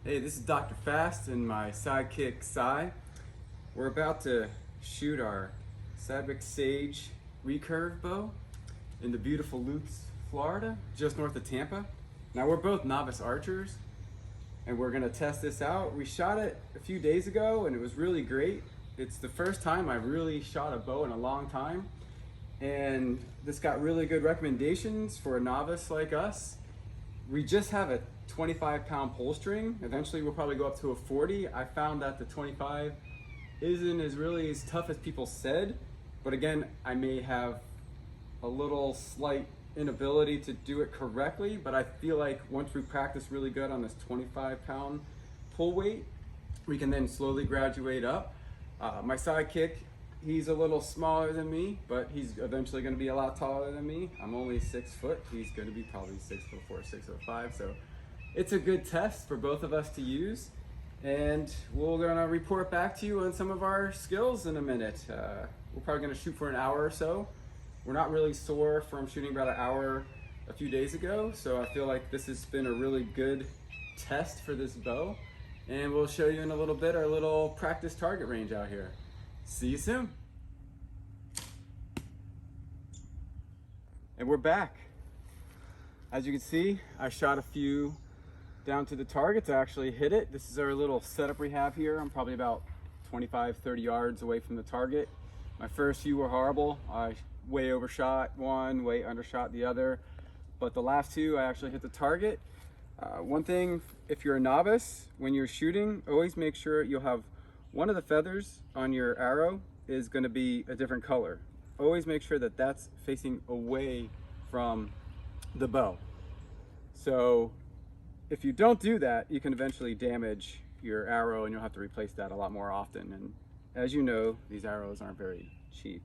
Hey, this is Dr. Fast and my sidekick, Cy. We're about to shoot our Samick Sage recurve bow in the beautiful Lutz, Florida, just north of Tampa. Now, we're both novice archers, and we're gonna test this out. We shot it a few days ago, and it was really great. It's the first time I've really shot a bow in a long time, and this got really good recommendations for a novice like us. We just have a 25-pound pull string. Eventually we'll probably go up to a 40. I found that the 25 isn't really as tough as people said, but again, I may have a little slight inability to do it correctly, but I feel like once we practice really good on this 25-pound pull weight, we can then slowly graduate up. My sidekick, he's a little smaller than me, but he's eventually going to be a lot taller than me. I'm only 6 foot. He's going to be probably 6'4", 6'5", so it's a good test for both of us to use, and we're gonna report back to you on some of our skills in a minute. We're probably gonna shoot for an hour or so. We're not really sore from shooting about an hour a few days ago, so I feel like this has been a really good test for this bow, and we'll show you in a little bit our little practice target range out here. See you soon. And we're back. As you can see, I shot a few down to the target to actually hit it. This is our little setup we have here. I'm probably about 25, 30 yards away from the target. My first few were horrible. I way overshot one, way undershot the other, but the last two I actually hit the target. One thing, if you're a novice, when you're shooting, always make sure you'll have one of the feathers on your arrow is going to be a different color. Always make sure that that's facing away from the bow. So if you don't do that, you can eventually damage your arrow and you'll have to replace that a lot more often. And as you know, these arrows aren't very cheap.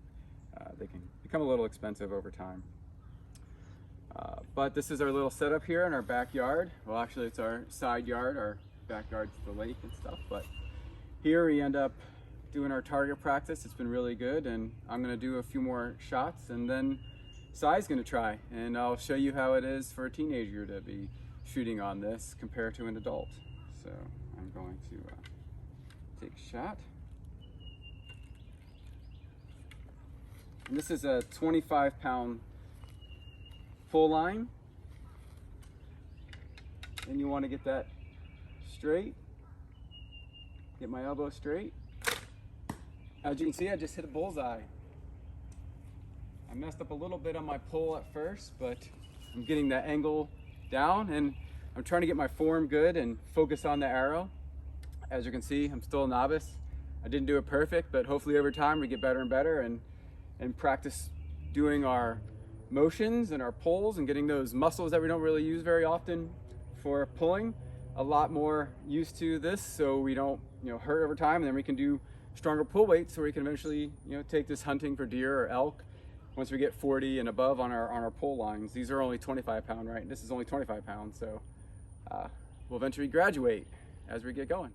They can become a little expensive over time. But this is our little setup here in our backyard. Well, actually it's our side yard. Our backyard's the lake and stuff, but here we end up doing our target practice. It's been really good, and I'm gonna do a few more shots, and then Cy's gonna try, and I'll show you how it is for a teenager to be shooting on this compared to an adult. So I'm going to take a shot. And this is a 25-pound pull line, and you want to get that straight. Get my elbow straight. As you can see, I just hit a bullseye. I messed up a little bit on my pull at first, but I'm getting that angle down, and I'm trying to get my form good and focus on the arrow. As you can see, I'm still a novice. I didn't do it perfect, but hopefully over time we get better and better and practice doing our motions and our pulls and getting those muscles that we don't really use very often for pulling a lot more used to this, so we don't hurt over time, and then we can do stronger pull weights so we can eventually take this hunting for deer or elk once we get 40 and above on our pull lines. These are only 25-pound, right? This is only 25 pounds, so we'll eventually graduate as we get going.